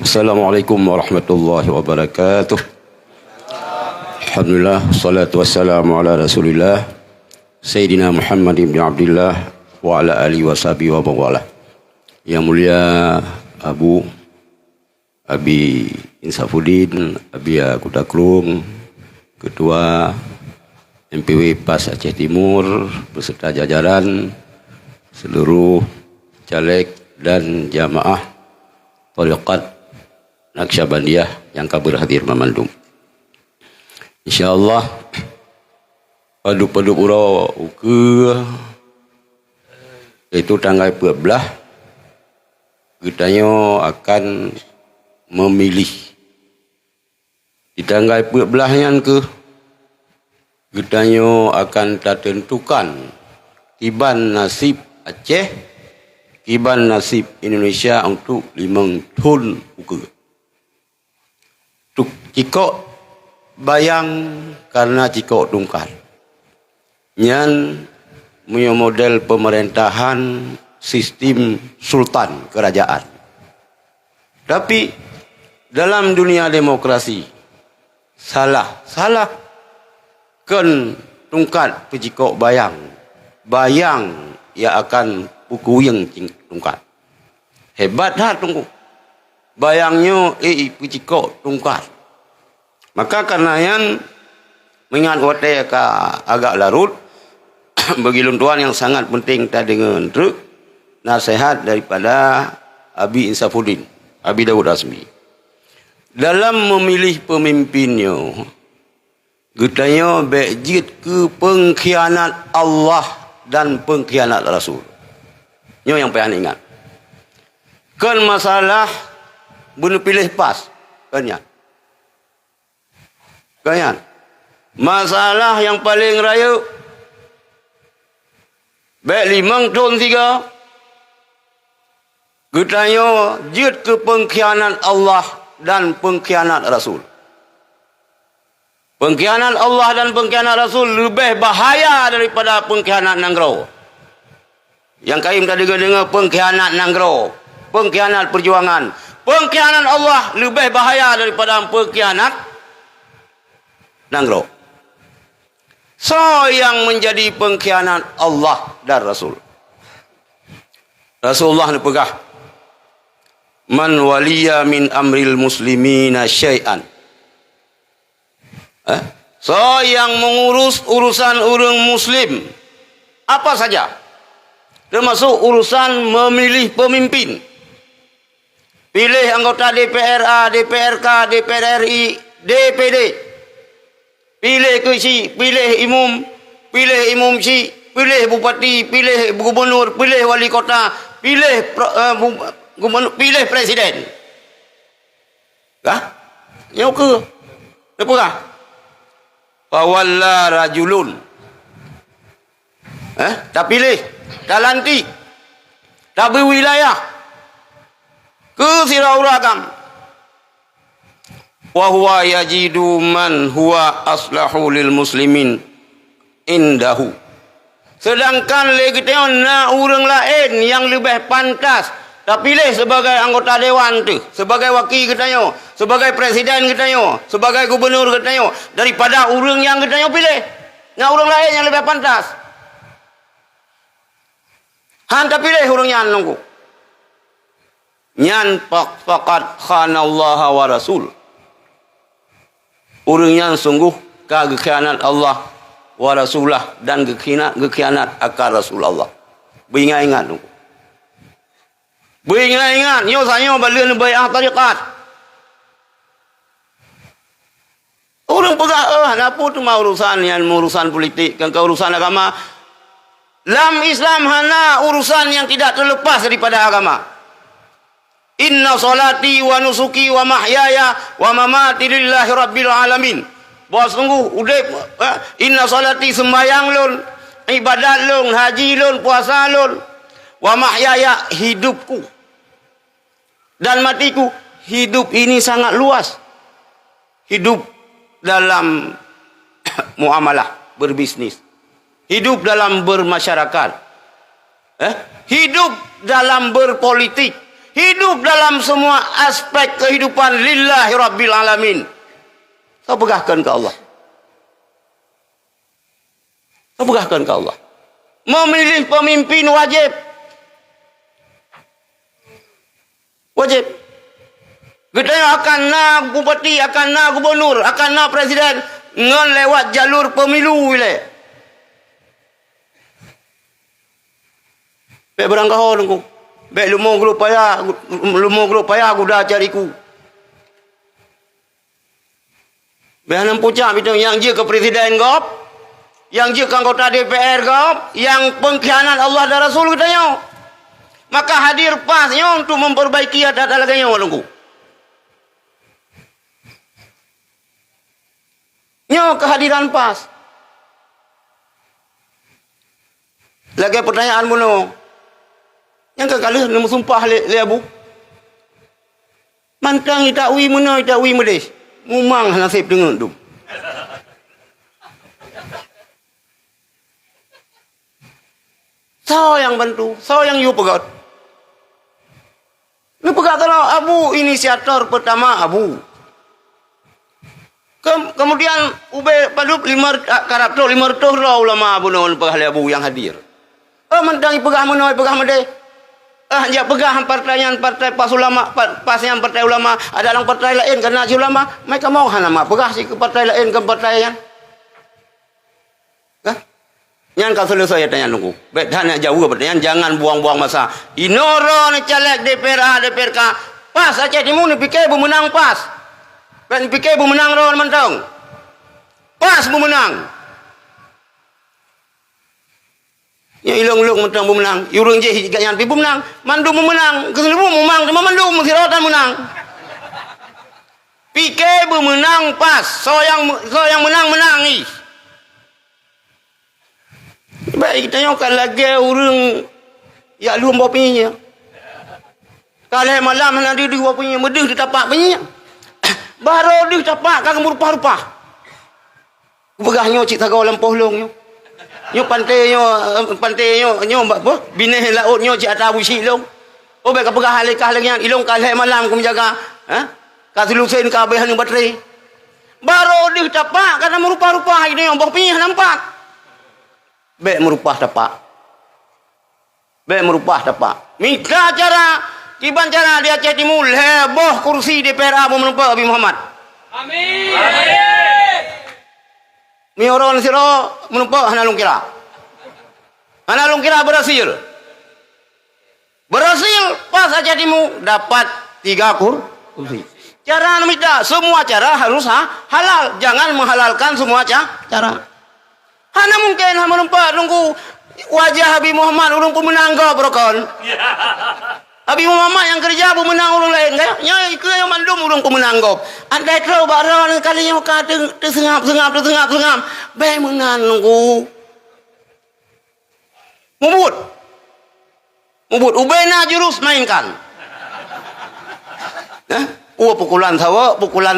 Assalamualaikum warahmatullahi wabarakatuh. Alhamdulillah, salatu wassalamu ala rasulillah Sayyidina Muhammad ibn Abdullah wa ala alihi wa sahbihi wa mawala. Yang mulia Abi Insafuddin, Abi Kutaklung, Ketua MPW PAS Aceh Timur beserta jajaran, seluruh caleg dan jamaah Thariqat Naqsyabandiyah yang berhadir memandung. InsyaAllah pada pura uke itu tanggal 14 kita akan memilih di tanggal 14 yang kita akan tentukan kiban nasib Aceh, kiban nasib Indonesia untuk 5 tahun uke. Tuk cikok bayang karena cikok tungkar. Nyan punya model pemerintahan sistem sultan kerajaan. Tapi dalam dunia demokrasi salah kan tungkat pecikok bayang ia akan pukuyeng tungkat. Hebat tunggu. Bayangnya pecikok tungkat. Maka karena yang mengingat wate agak larut bagi luntuan yang sangat penting tadi dengan nasihat daripada Abi Insafuddin, Abi Daud Azmi. Dalam memilih pemimpinnya, getanya bejit ke pengkhianat Allah dan pengkhianat Rasul. Ini yang pengen ingat. Kan masalah bunuh pilih PAS, kan? Masalah yang paling raya baik 5 tahun 3 getanya jid ke pengkhianat Allah dan pengkhianat Rasul. Pengkhianat Allah dan pengkhianat Rasul lebih bahaya daripada pengkhianat Nanggro. Yang kaim tadi dengar pengkhianat Nanggro, pengkhianat perjuangan. Pengkhianat Allah lebih bahaya daripada pengkhianat Nanggro. So yang menjadi pengkhianat Allah dan Rasul. Rasulullah ni pegah. Man waliya min amril muslimina syai'an. So yang mengurus urusan orang muslim apa saja. Termasuk urusan memilih pemimpin. Pilih anggota DPRA, DPRK, DPR RI, DPD. Pilih kesi, pilih imum si, pilih bupati, pilih gubernur, pilih wali kota, pilih gubernur, pilih presiden. Kah? Yang ke? Apa kah? Fawalla rajulun. Tak pilih, tak lantik, tak berwilayah. Ke sirauragam wa huwa yajidu man huwa aslahu lil muslimin indahu. Sedangkan lagi tengok nak orang lain yang lebih pantas tak pilih sebagai anggota dewan tu, sebagai wakil katanya, sebagai presiden katanya, sebagai gubernur katanya, daripada orang yang katanya pilih. Nak orang lain yang lebih pantas. Han tak pilih orang yang nunggu. Nyan faqad khanallaha wa rasul. Orang yang sungguh kekhianat Allah wa rasulah dan kekhianat akan Rasulullah. Beringat-ingat tu. Beringat-ingat nyo saya balik bai'ah tariqat. Orang pegah apa tu urusan yang urusan politik kan urusan agama. Dalam Islam hana urusan yang tidak terlepas daripada agama. Inna salati wa nusuki wa mahyaya wa mamati lillahi rabbil alamin. Bahawa sungguh inna salati sembahyang lun, ibadat lun, haji lun, puasa lun, wa mahyaya hidupku dan matiku. Hidup ini sangat luas. Hidup dalam muamalah, berbisnis. Hidup dalam bermasyarakat. Hidup dalam berpolitik. hidup dalam semua aspek kehidupan lillahi rabbil alamin. Kau pegahkan ke Allah. Kau pegahkan ke Allah. Memilih pemimpin wajib. Wajib. Kita akan nak bupati, akan nak gubernur, akan nak presiden ngan lewat jalur pemilu ile. Bek berangkah nunggu. Bek lumo grup payah guda cariku. Bek hanam pucak bidang yang je ke presiden gop, yang je ke anggota DPR gop, yang pengkhianat Allah dan Rasul katanya. Maka hadir pasnya untuk memperbaiki adat laganya nunggu. Nyo kehadiran pas. Lagi pertanyaan muno. Yang kekali nemu sumpah le abu. Mantang itakwi muno itakwi medes. Mumang nasib dengan tu. Sao yang bantu, sao yang you pegat. Lu pegat kalau abu inisiator pertama abu. Kemudian ube padup 500 ulama abu non pegah abu yang hadir. Mendangi pegah menoi pegah mede. Ya pegah partai pas ulama pas yang partai ulama ada orang partai lain karena si ulama mereka mau hanama pegah si ke partai lain ke partai yang. Yang kau selesai tanya nunggu. Baik tanya jauh pertanyaan jangan buang-buang masa. Inoro ni caleg DPR DPRK pas aja di mana fikir menang pas. Ben fikir menang ron mentang. Pas menang. Ya ilong-ilong mentang menang. Urang je hijak yang pi menang. Mandu menang. Keseluruh memang cuma mandu mesti rotan menang. Fikir menang pas. So yang menang ni. Baik kita nyokan lagi urang ya lu bawa pinya. Kalau malam nanti dia bawa pinya medeh ditapak pinya. Baru dia tapak kagak rupa-rupa. Begahnya cik tagaw lampuh long nyo. Nyo pantai nyo apa? Bineh laut nyo cik atas busi long. Oh baik begah halikah lagi ilong kalih malam ku menjaga. Ka sulusen ka abehan baterai. Baru dia tapak kagak rupa-rupa ini yang bawa pinya nampak. Baik merupah tapak. Baik merupah tapak. Minta cara Kiban cara dia Aceh Timur heboh kursi DPR Abu menumpak Abi Muhammad. Amin. Mi orang siro menumpak Hanalung Kira. Hanalung Kira berhasil. Berhasil pas Aceh Timur dapat 3 kursi. Cara minta semua cara harus halal, jangan menghalalkan semua cara. Hana mungkin menumpak nunggu wajah Abi Muhammad urung pemenangga brokon. Abi Muhammad yang kerja pemenang orang lain kan? Ya ikut yang mandum orang pemenang gop. Andai terlalu baran kali yang kata tersengap. Baik menanggu. Mubut. Ubena jurus mainkan. Pukulan sawa, pukulan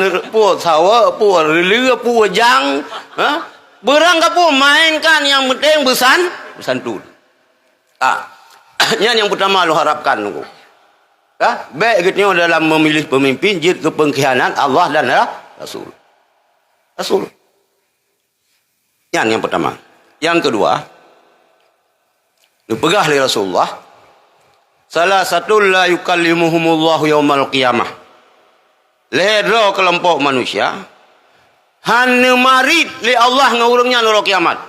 sawa, lửa, jang. Berang kapu mainkan yang penting bersantun. Yang pertama lu harapkan nunggu. Baik gitu dalam memilih pemimpin jid ke pengkhianat Allah dan Rasul. Yang pertama. Yang kedua, dipegah oleh Rasulullah. Salah satu la yukallimuhumullahu yaumal qiyamah. Lehro kelompok manusia hanya marid li Allah ngurungnya nurul kiamat.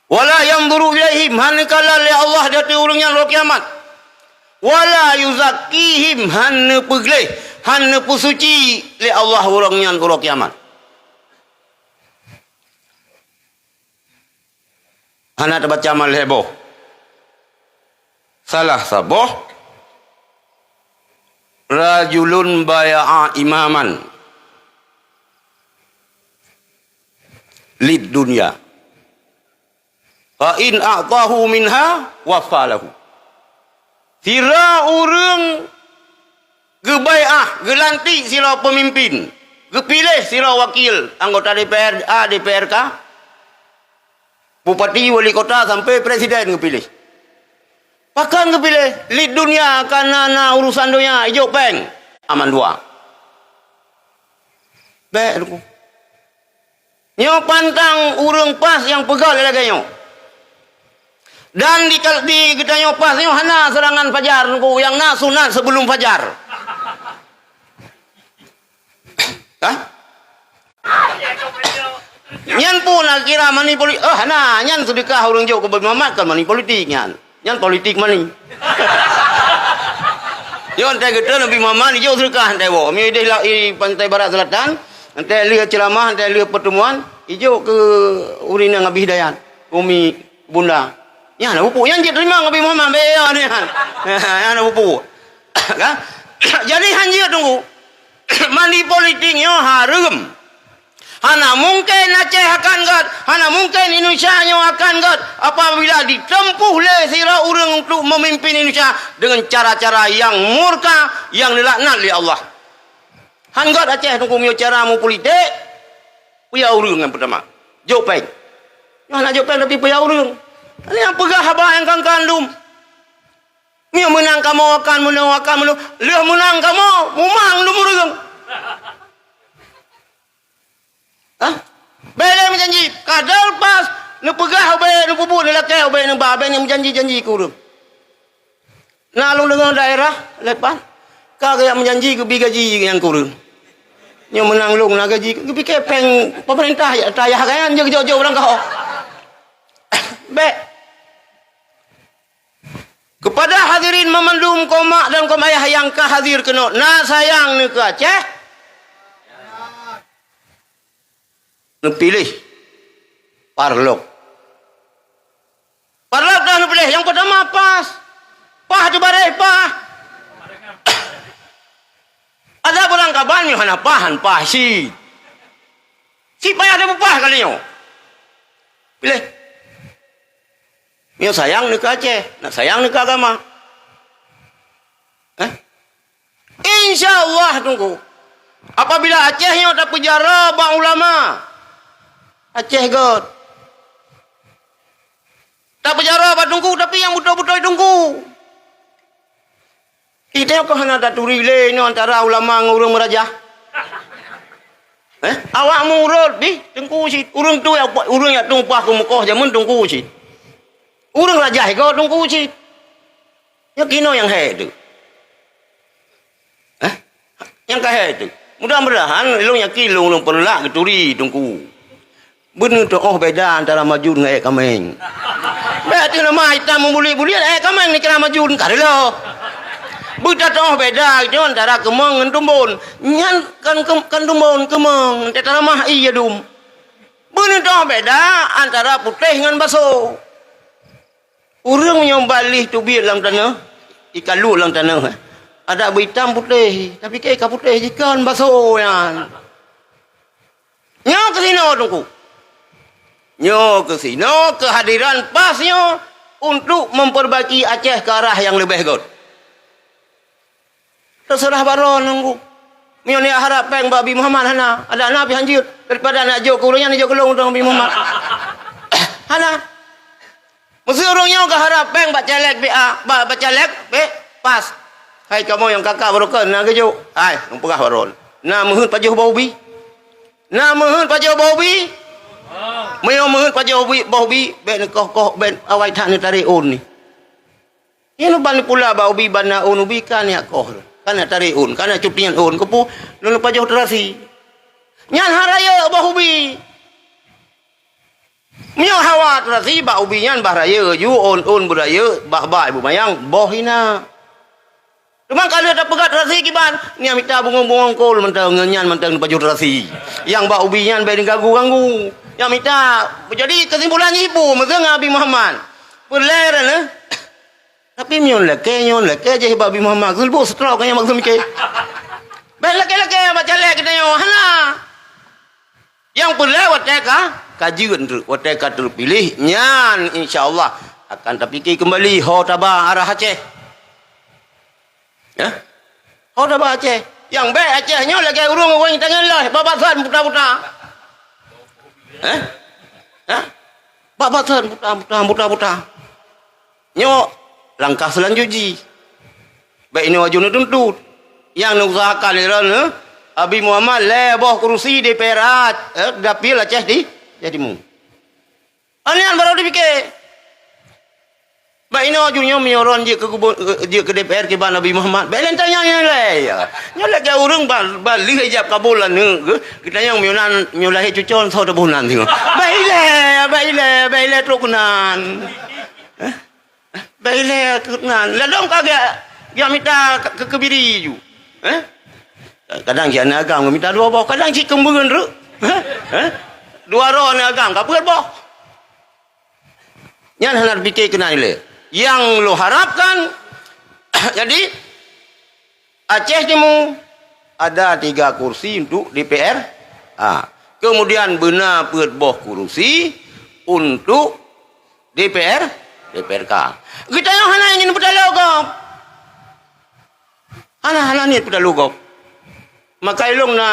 Wala yanzuru ilaihim hanya kala li Allah dati urungnya nurul kiamat. Wala yuzakkihim hanya pegleh hanya pusuci li Allah urungnya nurul kiamat. Hanya terbaca mal heboh. Salah saboh rajulun baya'a imaman lid dunya fa in a'tahu minha wafalahu. Sira urang gebai'ah gelantik sira pemimpin, gepilih sira wakil anggota DPR A, DPRK, bupati, wali kota sampai presiden gepilih. Pakan kepilih lid dunia karena urusan dunia hijau peng aman dua. Baik aku. Nyo pantang urang pas yang pegal lagi nyo. Dan di kita nyo pas nyo hana serangan fajar nunggu yang nak sunat sebelum fajar. Hah? Nyan pun kira mani politik. Hana nyan sedekah urang jauh ke Muhammad kan mani politik nyan. Nyan politik mani. Yon teh kita Nabi Muhammad jauh sedekah teh wo. Mi di pantai barat selatan. Nanti lihat ceramah, nanti lihat pertemuan, hijau ke urina Nabi Hidayat, Umi Bunda. Ya, nak pupuk yang dia terima Nabi Muhammad, beya ni kan. Ya, nak pupuk. Kan? Jadi hanjir tunggu. Mandi politiknya harum. Hana mungkin Aceh akan gat, hana mungkin Indonesia akan gat apabila ditempuh oleh sira orang untuk memimpin Indonesia dengan cara-cara yang murka, yang dilaknat oleh Allah. Hanggat Aceh tunggu mio cara mu politik, puya urang yang pertama. Jopeng. Nak jopeng tapi puya urang. Ini yang pegah habah yang kandum. Mio menang kamu akan menang. Lihat menang kamu, mumang lu urang. Hah? Bele menjanji, kadal pas nu pegah be nu pupu nu lakeh be nu babe yang menjanji-janji ku urang. Nah lu dengan daerah lepas kagak menjanji ke gaji yang kurang. Yang menang long nak gaji ke kepeng pemerintah ya tayah kan jauh-jauh orang kau. Baik. Kepada hadirin memandum koma dan komayah yang kehadir kena nak sayang ni ke Aceh. Nu pilih Parlok. Parlok dah nu pilih yang pertama pas. Pah tu bareh pah. Ada orang kaban ni hana pahan pah si. Si payah ada pah kali nyo. Pilih. Mio sayang ni ke Aceh, nak sayang ni ke agama. Insyaallah tunggu. Apabila Aceh nyo tak penjara bang ulama. Aceh god. Tak penjara ba tunggu tapi yang betul-betul tunggu. Kita kau hana tak turi le ni antara ulama ngurung merajah. Awak murut di tunggu si urang tu yang urang yang tumpah ke Mekah zaman tunggu si. Urang rajah kau tunggu si. Ya kino yang he tu. Yang kah he tu. Mudah-mudahan lu yakin lu perlah ke turi tunggu. Benar tu beda antara maju dengan kameng. Berarti nama hitam membuli-buli kameng ni kena maju kan lo. Budak tu beda itu antara kemeng dan tumbon. Nyan kan tumbon kemeng. Antara mah iya dum. Benar tu beda antara putih dengan baso. Urang yang balih tu biar dalam tanah. Ikan lu dalam tanah. Ada hitam putih. Tapi ikan putih ikan baso yan. Nyo ke sini tunggu. Nyo ke sini kehadiran pasnya untuk memperbaiki Aceh ke arah yang lebih good. Terserah baron nunggu. Mio ni harap peng Nabi Muhammad hana. Ada Nabi hanjir daripada nak jauh kurangnya ni jauh kelong untuk Nabi Muhammad. Hana. Mesti orangnya ke harap peng baca lek baca lek pas. Hai kamu yang kakak barokan nak jauh. Hai pegah baron. Nak mehun pajuh baubi. Nak mehun pajuh baubi. Mio mehun pajuh baubi ben koh ben awai tak ni tarik on ni. Ini ban pula baubi ban na on ubi kan ya koh. Kana tarik un, kana cutian un, kepu, lalu pajau terasi. Nyan haraya bahubi. Mio hawa terasi bahubi nyan bahraya, you on budaya, bah ibu mayang, bohina. Cuma kalau tak pegat terasi kiban, ni amita bungong-bungong kol mentang nyan mentang pajau terasi. Yang bahubi nyan beri ganggu. Yang amita, jadi kesimpulannya ibu, mesti Nabi Muhammad. Berleran tapi mion leke je Nabi Muhammad zulbu setrok yang maksud mikir. Ben leke baca lek kita yo hana. Yang perlu wateka kajian tu, wateka terpilih nyan insyaallah akan terpikir kembali ho tabah arah Aceh. Ya? Ho tabah Aceh. Yang be Aceh nyo lagi urung orang tangan lah babasan buta-buta. Babasan buta-buta. Nyo langkah selanjutnya baik ini wajib tuntut yang usahakan iran Abi Muhammad leboh kursi DPR dapil Aceh di jadimu anian baru dipikir baik ini wajibnya menyoron je ke DPR ke Nabi Muhammad belen tanya nyala ke urang balik hijab kabulan kita yang menyulahi cucon sau tabunan tengok baile trukunan baile trukunan ladong kagak dia minta kebiri ju kadang dia agam minta dua boh kadang si kembengen ru dua ron agam kapet boh nyan hanar fikir kena ile yang lo harapkan jadi Aceh Timur ada 3 kursi untuk DPR kemudian benar boh kursi untuk DPRK kita yang hana ingin pedalogop hana ni pedalogop maka ilung na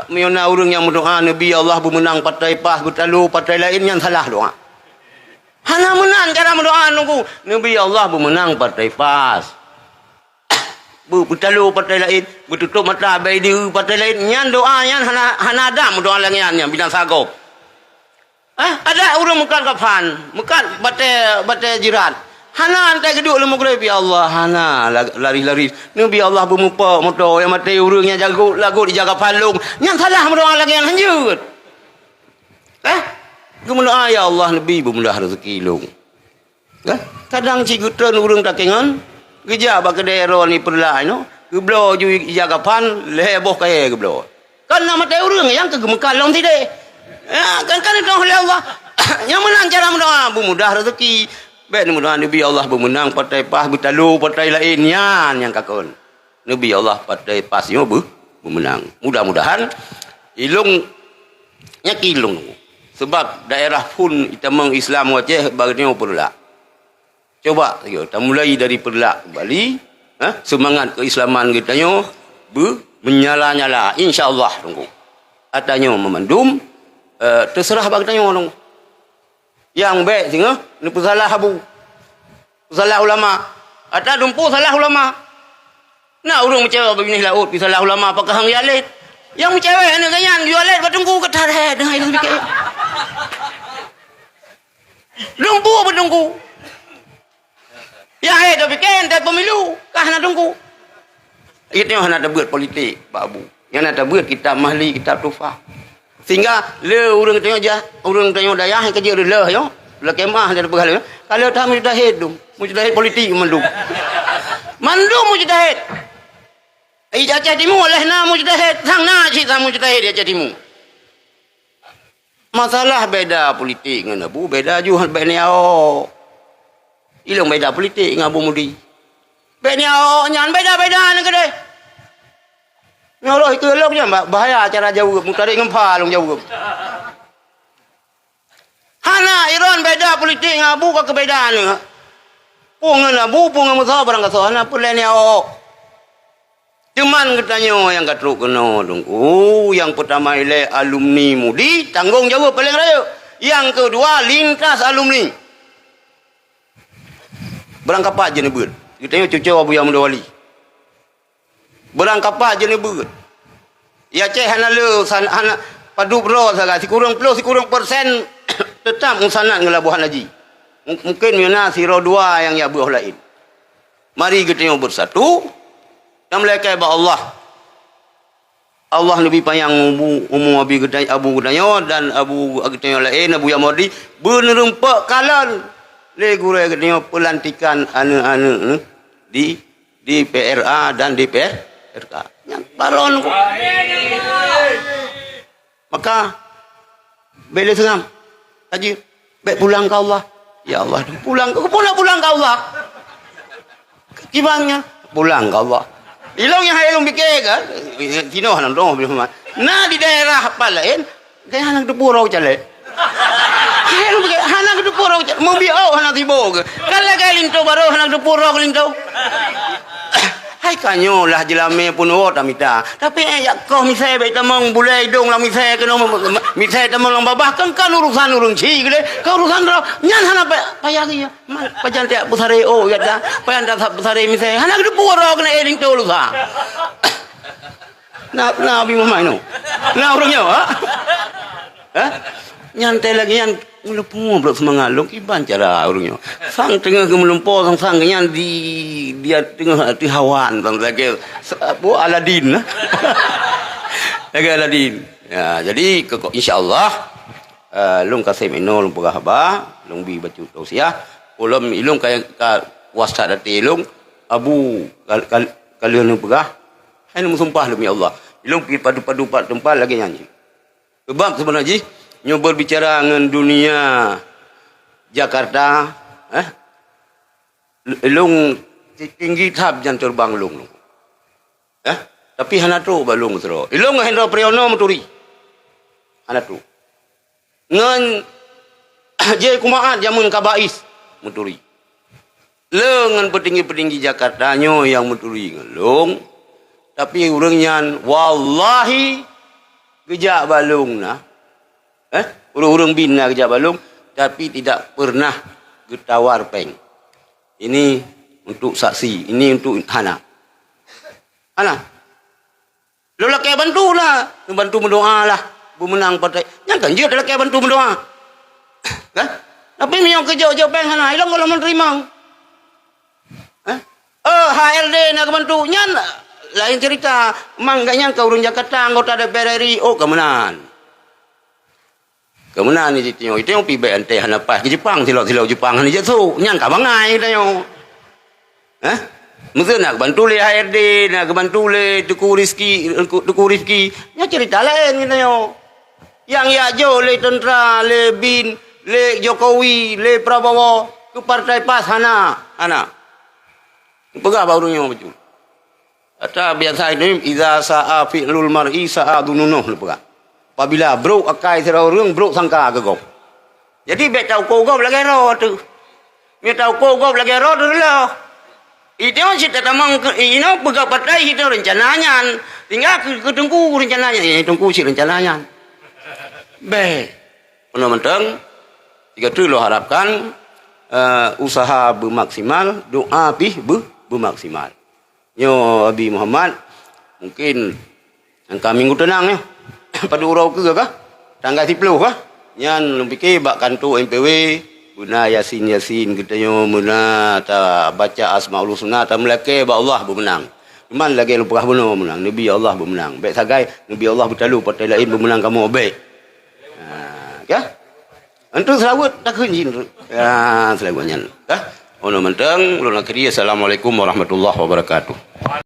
miona urang yang berdoa Nabi Allah bermenang partai PAS bertalu partai lain yang salah doa hana menang cara berdoa nunggu Nabi Allah bermenang partai PAS bertalu partai lain bertutup mata bayi diri partai lain nyan doa nyan hana ada berdoa lagi yang bidang sagop ada urang mekat kapan mekat batai jiran hana antai kedua lemu grebi Allah hana lari-lari Nabi Allah bermupa motor yang mati urangnya jago lagu dijaga palung yang salah berdoa lagi yang lanjut kemudian ya Allah Nabi bermudah rezeki long kadang cigutan urang takengan geja bak daerah ni perlah no geblo ju jaga pan leboh kaya geblo kan nama mati urang yang kegemekan long tidak kan itu oleh Allah yang menang cara berdoa bermudah rezeki baik mudah Nabi Allah bermenang partai PAS bertalu partai lainnya yang kakon Nabi Allah partai PAS ini bermenang mudah-mudahan ilung nyakilung sebab daerah pun itamang Islam Aceh bagusnya perlak coba kita mulai dari perlak kembali semangat keislaman kita menyala-nyala insyaallah tunggu atanya memandum terserah bagusnya orang yang baik singa ni salah abu salah ulama ada dumpu salah ulama nah urang mencewa begini laut salah ulama apakah hang yalit yang mencewek ni ganyan yalit bertunggu ke taret dengan itu fikir dumpu bertunggu ya tu fikir tak pemilu kah nak tunggu itu yang nak buat politik Pak Abu yang nak buat kitab mahli kitab tufah sehingga le urang tanya aja urang tanya dayah yang kerja le yo le kemah dia berhala kalau tak mujtahid politik mandum mujtahid Aceh Timur oleh na mujtahid sang na si sang mujtahid Aceh Timur masalah beda politik dengan Abu beda juga beniao ilung beda politik dengan Abu Mudi beniao nyan beda-beda ni kedai ya Allah itu eloknya bahaya cara jauh mutarik ngempal jauh hana Iran beda politik dengan Abu ke kebedaan ni pungan Abu pungan musuh barang kasih hana pun lainnya cuman katanya yang katruk kena tunggu yang pertama ile alumni Mudi tanggung jawab paling raya yang kedua lintas alumni berangkat apa je ni ber katanya cucu Abu yang muda wali berangkat apa je ni ber ya ceh hana le hana padu bro saga si kurang plus si kurang persen tetap musanat ngelabuhan haji mungkin yana siro dua yang ya buah lain mari kita bersatu yang mereka ba Allah lebih payang umum abi gedai Abu Gudanyo dan Abu Gudanyo lain Abu Yamodi benerempak kalan le gure gedai pelantikan anu-anu di PRA dan DPRK yang baron maka bela sengam haji baik pulang ke Allah ya Allah pulang ke Allah kibangnya pulang ke Allah ilong yang ilong fikir kan tino hanang dong Muhammad nah di daerah apa lain kayak hanang depurau cale ilong fikir hanang depurau mau biau hanang tibo kalau kayak linto baru hanang depurau linto Hai kanyo lah jelame pun tak minta. Tapi ya kau misai baik tamang bulai dong lah misai kena misai tamang lang babah kan urusan urung ci gele. Kau urusan ro nyan hana payah ya. Pajan tiap pusare oh ya dah. Pajan tak pusare misai. Hana kedu puro kena ering tu lu sa. Na abi mamai no. Na urangnya ha. Ha? Nyantai lagi yang melepung belum semangat long iban cara urangnya. Sang tengah ke melempo sang yang dia tengah di hawan sang lagi bu Aladin lah. Lagi Aladin. Ya, jadi insyaallah long kasih meno long pegah ba, long bi bacu tausiah, ulam ilung kaya wasta dati ilung abu kalian long pegah. Hai nom sumpah demi Allah. Ilung pi padu-padu tempat lagi nyanyi. Sebab sebenarnya nyo berbicara dengan dunia Jakarta, lung tinggi tab jan terbang lung. Tapi hana tu balung tero. Ilung Hendra Priyono menturi. Hana tu. Ngan je kumaat jamun kabais menturi. Lengan petinggi-petinggi Jakarta nyo yang menturi ngelung. Tapi urangnya wallahi gejak balung nah. Urang-urang bina kejap balung tapi tidak pernah getawar peng. Ini untuk saksi, ini untuk Hana. Hana. Lo laki bantu lah, bantu mendoa lah, bermenang partai. Jangan je laki bantu mendoa. Kan? Tapi miang kejauh-jauh peng Hana, ilang kalau menerima. HRD nak bantu nyan lain cerita. Mangganya kau urang Jakarta anggota DPR RI, oh kemenan. Kemudian ni itu yang pi baik ante hanapas ke Jepang silau Jepang ni jatuh nyang ka bangai tanya. Mungkin nak bantu le HRD, nak bantu le Tuku Rizki. Nya cerita lain tanya. Yang ya jo le tentera, le bin, le Jokowi, le Prabowo ke partai PAS hana. Pegah barunya betul. Kata biasa ini iza sa'a fi'lul mar'i sa'a dununuh lu pegah. Apabila bro akai serau rung bro sangka ke gop. Jadi bet tau ko gop lagi ro tu. Mi tau ko gop lagi ro tu lah. Itu cerita tamang ini pegak partai itu rencananya. Tinggal ke tunggu rencananya. Tunggu si rencananya. Be. Penuh menteng. Jika tu lo harapkan usaha bermaksimal, doa pi bermaksimal. Nyo Abi Muhammad mungkin angka minggu tenang ya. Pada urau ke kah? Tanggal 10 kah? Nyan fikir bak kantor MPW guna yasin kita nyo muna ta baca asmaul husna ta melake ba Allah bermenang. Cuman lagi lupa benar menang. Nabi Allah bermenang. Baik sagai Nabi Allah bertalu partai lain bermenang kamu baik. Kah? Antu selawat tak kunjin. Selawatnya. Kah? Ono mentang ulun akhiri assalamualaikum warahmatullahi wabarakatuh.